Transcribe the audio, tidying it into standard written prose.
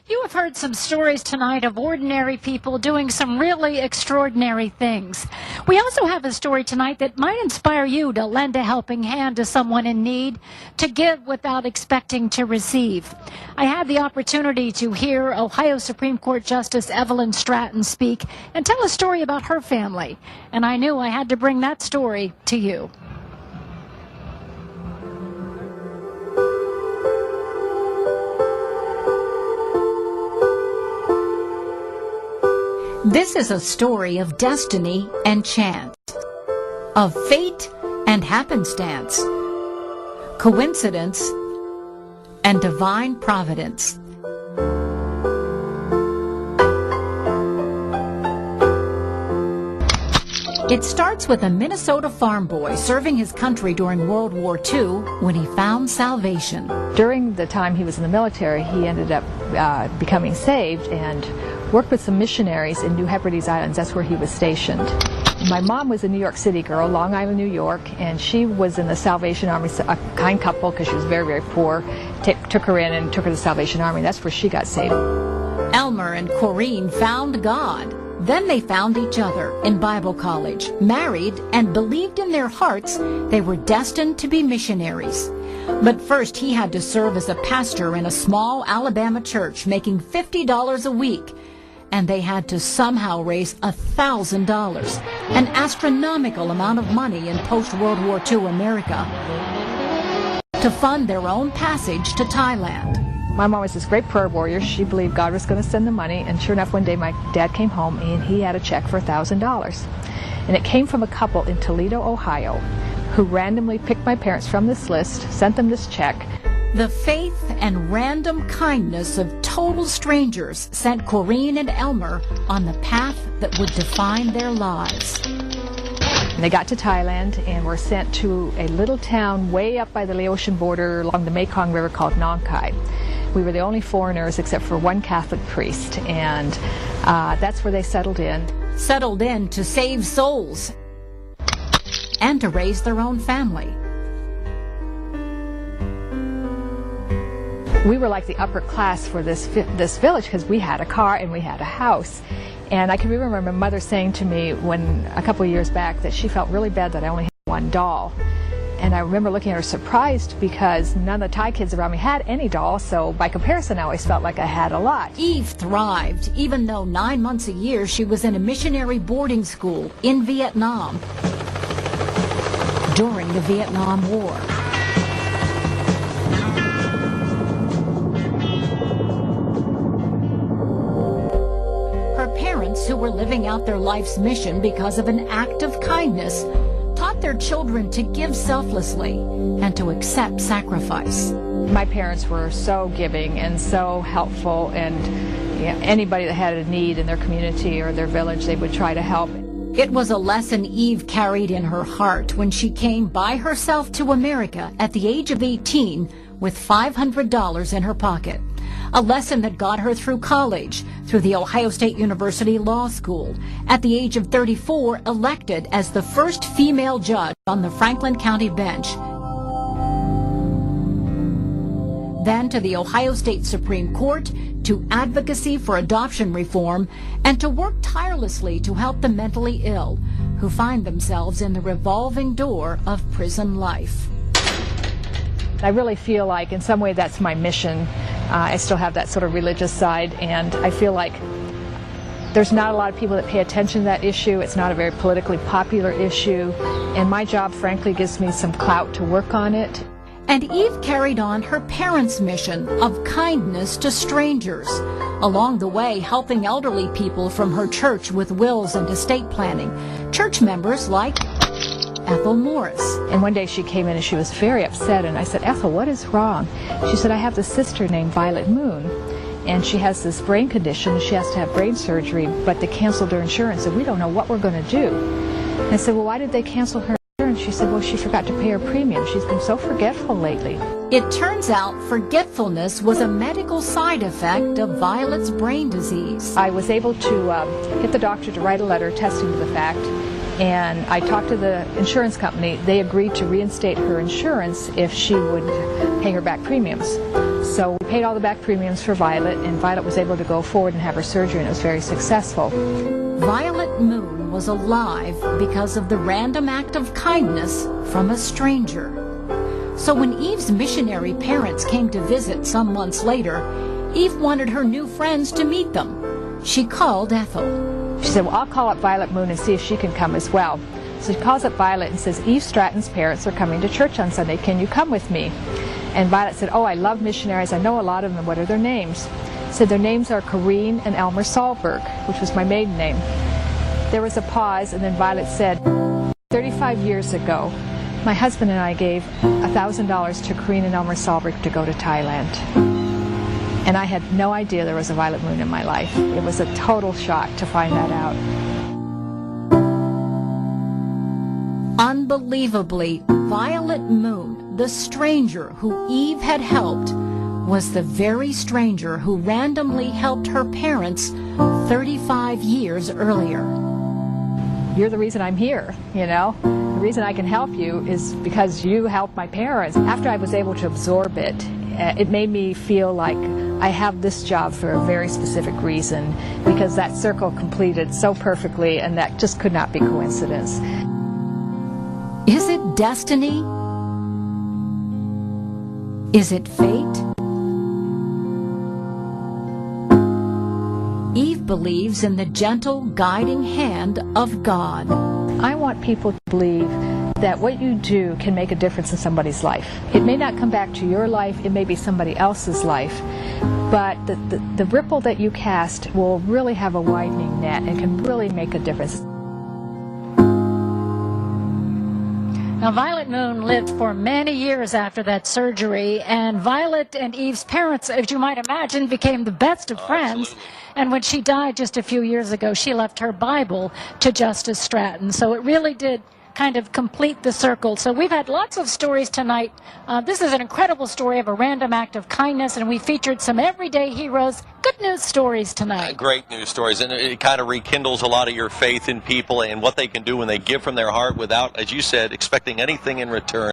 You have heard some stories tonight of ordinary people doing some really extraordinary things. We also have a story tonight that might inspire you to lend a helping hand to someone in need, to give without expecting to receive. I had the opportunity to hear Ohio Supreme Court Justice Evelyn Stratton speak and tell a story about her family, and I knew I had to bring that story to you. This is a story of destiny and chance, of fate and happenstance, coincidence and divine providence. It starts with a Minnesota farm boy serving his country during World War II when he found salvation. During the time he was in the military, he ended up becoming saved and worked with some missionaries in New Hebrides Islands. That's where he was stationed. My mom was a New York City girl, Long Island, New York, and she was in the Salvation Army, a kind couple because she was very, very poor, took her in and took her to the Salvation Army. That's where she got saved. Elmer and Corrine found God. Then they found each other in Bible college, married, and believed in their hearts they were destined to be missionaries. But first he had to serve as a pastor in a small Alabama church, making $50 a week. And they had to somehow raise $1,000, an astronomical amount of money in post-World War II America, to fund their own passage to Thailand. My mom was this great prayer warrior. She believed God was going to send the money, and sure enough, one day my dad came home and he had a check for $1,000. And it came from a couple in Toledo, Ohio, who randomly picked my parents from this list, sent them this check. The faith and random kindness of total strangers sent Corrine and Elmer on the path that would define their lives. And they got to Thailand and were sent to a little town way up by the Laotian border along the Mekong River called Nong Khai. We were the only foreigners except for one Catholic priest, and that's where they settled in. Settled in to save souls and to raise their own family. We were like the upper class for this village because we had a car and we had a house. And I can remember my mother saying to me when a couple of years back that she felt really bad that I only had one doll. And I remember looking at her surprised because none of the Thai kids around me had any dolls, so by comparison I always felt like I had a lot. Eve thrived, even though 9 months a year she was in a missionary boarding school in Vietnam during the Vietnam War. Parents who were living out their life's mission because of an act of kindness taught their children to give selflessly and to accept sacrifice. My parents were so giving and so helpful, and anybody that had a need in their community or their village, they would try to help. It was a lesson Eve carried in her heart when she came by herself to America at the age of 18 with $500 in her pocket. A lesson that got her through college, through the Ohio State University Law School. At the age of 34, elected as the first female judge on the Franklin County bench. Then to the Ohio State Supreme Court, to advocacy for adoption reform, and to work tirelessly to help the mentally ill who find themselves in the revolving door of prison life. I really feel like in some way that's my mission. I still have that sort of religious side, and I feel like there's not a lot of people that pay attention to that issue. It's not a very politically popular issue, and my job frankly gives me some clout to work on it. And Eve carried on her parents' mission of kindness to strangers, along the way helping elderly people from her church with wills and estate planning, church members like Ethel Morris. And one day she came in and she was very upset, and I said, "Ethel, what is wrong?" She said, "I have this sister named Violet Moon, and she has this brain condition. She has to have brain surgery, but they canceled her insurance, and we don't know what we're going to do." And I said, "Well, why did they cancel her insurance?" She said, "Well, she forgot to pay her premium. She's been so forgetful lately." It turns out forgetfulness was a medical side effect of Violet's brain disease. I was able to get the doctor to write a letter attesting to the fact, and I talked to the insurance company. They agreed to reinstate her insurance if she would pay her back premiums. So we paid all the back premiums for Violet, and Violet was able to go forward and have her surgery, and it was very successful. Violet Moon was alive because of the random act of kindness from a stranger. So when Eve's missionary parents came to visit some months later, Eve wanted her new friends to meet them. She called Ethel. She said, well, I'll call up Violet Moon and see if she can come as well. So she calls up Violet and says, Eve Stratton's parents are coming to church on Sunday. Can you come with me? And Violet said, oh, I love missionaries. I know a lot of them. What are their names? Said their names are Corrine and Elmer Sahlberg, which was my maiden name. There was a pause, and then Violet said, 35 years ago, my husband and I gave $1,000 to Corrine and Elmer Sahlberg to go to Thailand. And I had no idea there was a Violet Moon in my life. It was a total shock to find that out. Unbelievably, Violet Moon, the stranger who Eve had helped, was the very stranger who randomly helped her parents 35 years earlier. You're the reason I'm here, you know? The reason I can help you is because you helped my parents. After I was able to absorb it, it made me feel like I have this job for a very specific reason, because that circle completed so perfectly, and that just could not be coincidence. Is it destiny? Is it fate? Eve believes in the gentle, guiding hand of God. I want people to believe that what you do can make a difference in somebody's life. It may not come back to your life, it may be somebody else's life, but the ripple that you cast will really have a widening net and can really make a difference. Now, Violet Moon lived for many years after that surgery, and Violet and Eve's parents, as you might imagine, became the best of friends. Absolutely. And when she died just a few years ago, she left her Bible to Justice Stratton. So it really did kind of complete the circle. So we've had lots of stories tonight. This is an incredible story of a random act of kindness, and we featured some everyday heroes. Good news stories tonight. Great news stories, and it kind of rekindles a lot of your faith in people and what they can do when they give from their heart without, as you said, expecting anything in return.